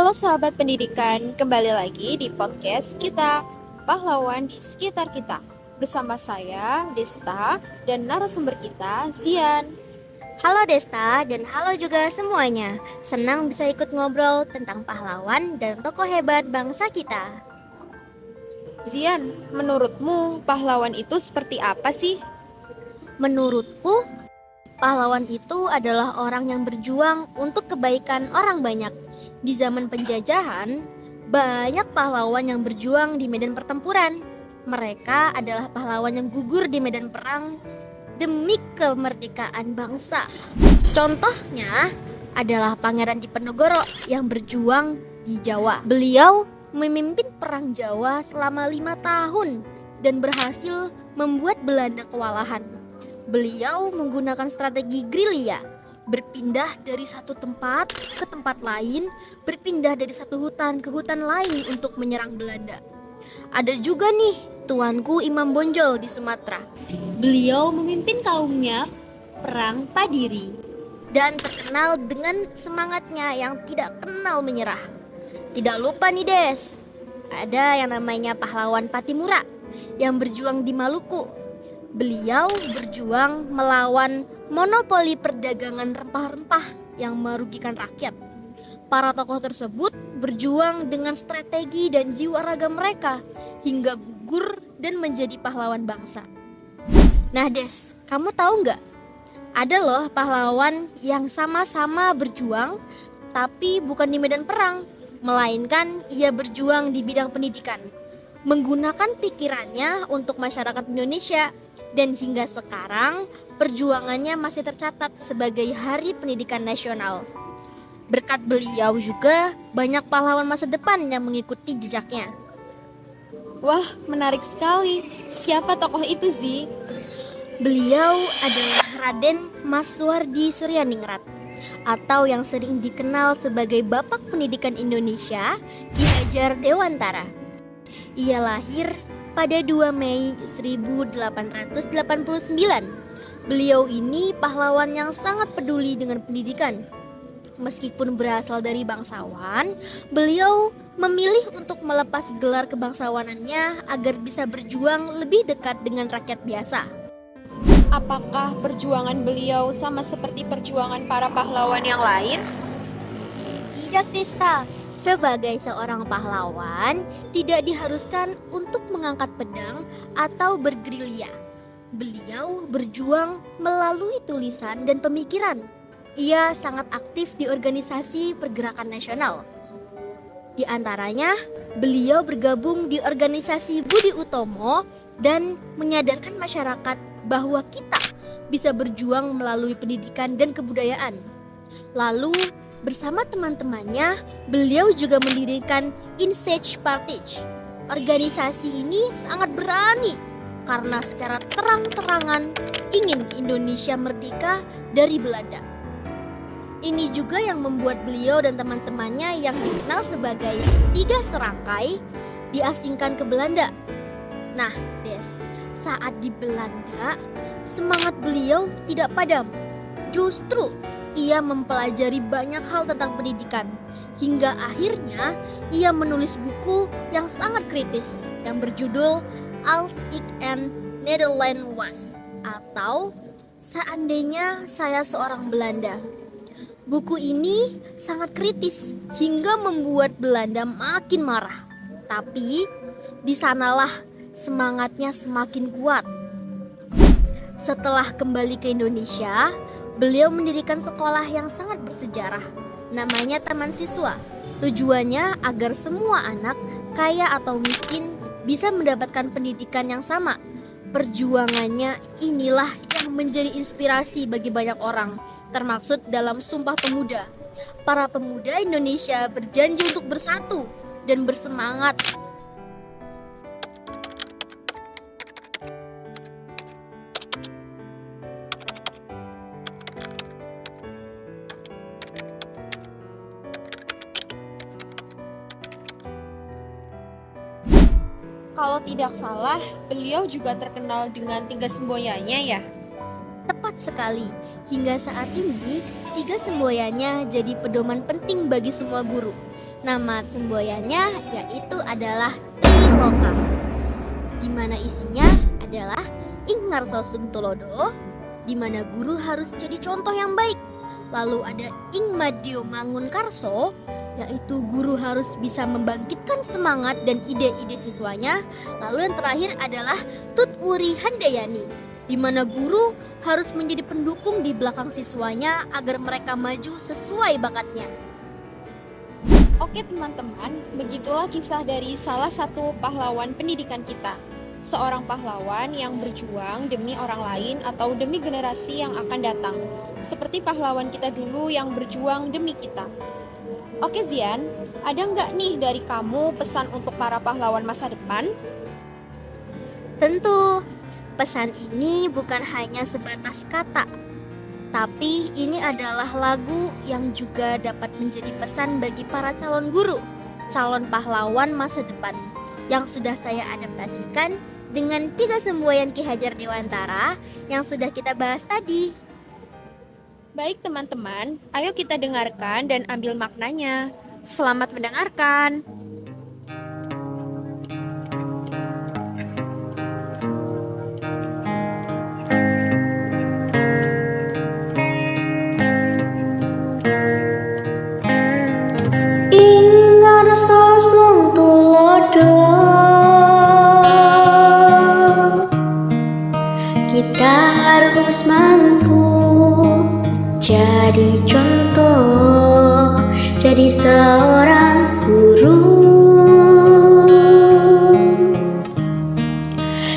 Halo sahabat pendidikan, kembali lagi di podcast kita, Pahlawan di Sekitar Kita. Bersama saya, Desta, dan narasumber kita, Zian. Halo Desta dan halo juga semuanya. Senang bisa ikut ngobrol tentang pahlawan dan tokoh hebat bangsa kita. Zian, menurutmu pahlawan itu seperti apa sih? Menurutku, pahlawan itu adalah orang yang berjuang untuk kebaikan orang banyak. Di zaman penjajahan, banyak pahlawan yang berjuang di medan pertempuran. Mereka adalah pahlawan yang gugur di medan perang demi kemerdekaan bangsa. Contohnya adalah Pangeran Diponegoro yang berjuang di Jawa. Beliau memimpin perang Jawa selama 5 tahun dan berhasil membuat Belanda kewalahan. Beliau menggunakan strategi gerilya, berpindah dari satu tempat ke tempat lain, berpindah dari satu hutan ke hutan lain untuk menyerang Belanda. Ada juga nih Tuanku Imam Bonjol di Sumatera. Beliau memimpin kaumnya perang Padiri dan terkenal dengan semangatnya yang tidak kenal menyerah. Tidak lupa nih Des, ada yang namanya pahlawan Patimura yang berjuang di Maluku. Beliau berjuang melawan monopoli perdagangan rempah-rempah yang merugikan rakyat. Para tokoh tersebut berjuang dengan strategi dan jiwa raga mereka hingga gugur dan menjadi pahlawan bangsa. Nah Des, kamu tahu nggak? Ada loh pahlawan yang sama-sama berjuang tapi bukan di medan perang, melainkan ia berjuang di bidang pendidikan, menggunakan pikirannya untuk masyarakat Indonesia, dan hingga sekarang perjuangannya masih tercatat sebagai Hari Pendidikan Nasional. Berkat beliau juga banyak pahlawan masa depan yang mengikuti jejaknya. Wah, menarik sekali. Siapa tokoh itu, Zi? Beliau adalah Raden Mas Suwardi Suryaningrat, atau yang sering dikenal sebagai Bapak Pendidikan Indonesia, Ki Hajar Dewantara. Ia lahir pada 2 Mei 1889. Beliau ini pahlawan yang sangat peduli dengan pendidikan. Meskipun berasal dari bangsawan, beliau memilih untuk melepas gelar kebangsawanannya agar bisa berjuang lebih dekat dengan rakyat biasa. Apakah perjuangan beliau sama seperti perjuangan para pahlawan yang lain? Tidak, Desta. Sebagai seorang pahlawan, tidak diharuskan untuk mengangkat pedang atau bergerilya. Beliau berjuang melalui tulisan dan pemikiran. Ia sangat aktif di organisasi pergerakan nasional. Di antaranya, beliau bergabung di organisasi Budi Utomo dan menyadarkan masyarakat bahwa kita bisa berjuang melalui pendidikan dan kebudayaan. Lalu, bersama teman-temannya, beliau juga mendirikan Insage Party. Organisasi ini sangat berani karena secara terang-terangan ingin Indonesia merdeka dari Belanda. Ini juga yang membuat beliau dan teman-temannya yang dikenal sebagai Tiga Serangkai diasingkan ke Belanda. Nah, Des, saat di Belanda, semangat beliau tidak padam. Justru ia mempelajari banyak hal tentang pendidikan, hingga akhirnya ia menulis buku yang sangat kritis yang berjudul Als ik een Nederlander was, atau Seandainya Saya Seorang Belanda. Buku ini sangat kritis hingga membuat Belanda makin marah. Tapi di sanalah semangatnya semakin kuat. Setelah kembali ke Indonesia, beliau mendirikan sekolah yang sangat bersejarah, namanya Taman Siswa. Tujuannya agar semua anak, kaya atau miskin, bisa mendapatkan pendidikan yang sama. Perjuangannya inilah yang menjadi inspirasi bagi banyak orang, termaksud dalam Sumpah Pemuda. Para pemuda Indonesia berjanji untuk bersatu dan bersemangat. Kalau tidak salah, beliau juga terkenal dengan tiga semboyannya ya? Tepat sekali, hingga saat ini tiga semboyannya jadi pedoman penting bagi semua guru. Nama semboyannya yaitu adalah Triloka, di mana isinya adalah Ing Ngarso Sung Tulodo, di mana guru harus jadi contoh yang baik. Lalu ada Ing Madyo Mangun Karso, yaitu guru harus bisa membangkitkan semangat dan ide-ide siswanya. Lalu yang terakhir adalah Tut Wuri Handayani, di mana guru harus menjadi pendukung di belakang siswanya agar mereka maju sesuai bakatnya. Oke teman-teman, begitulah kisah dari salah satu pahlawan pendidikan kita. Seorang pahlawan yang berjuang demi orang lain atau demi generasi yang akan datang. Seperti pahlawan kita dulu yang berjuang demi kita. Oke Zian, ada nggak nih dari kamu pesan untuk para pahlawan masa depan? Tentu, pesan ini bukan hanya sebatas kata, tapi ini adalah lagu yang juga dapat menjadi pesan bagi para calon guru, calon pahlawan masa depan yang sudah saya adaptasikan dengan 3 semboyan Ki Hajar Dewantara yang sudah kita bahas tadi. Baik teman-teman, ayo kita dengarkan dan ambil maknanya. Selamat mendengarkan. Ing Ngarso Sung Tulodo, kita harus mampu jadi contoh, jadi seorang guru,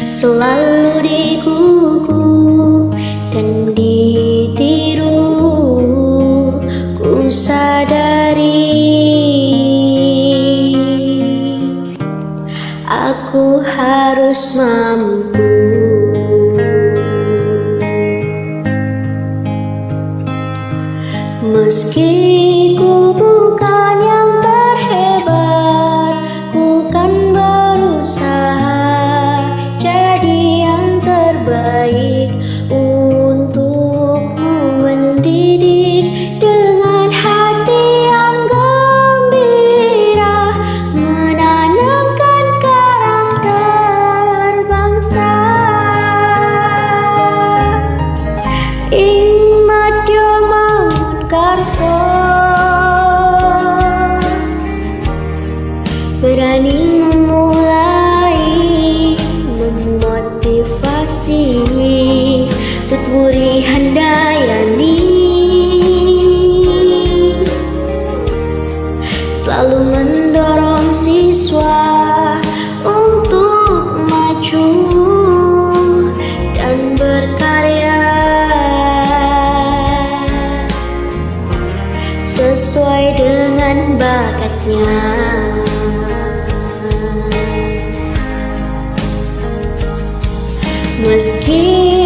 selalu digugu dan ditiru. Ku sadari aku harus mampu. Meski ku bukan yang terhebat, ku kan berusaha jadi yang terbaik untukmu, mendidik dengan hati yang gembira, menanamkan karakter bangsa. Ing Madyo Mangun Karso, berani memulai, memotivasi. Tut Wuri Handayani, selalu mendorong siswa untuk maju dan berkarya sesuai dengan bakatnya. Meski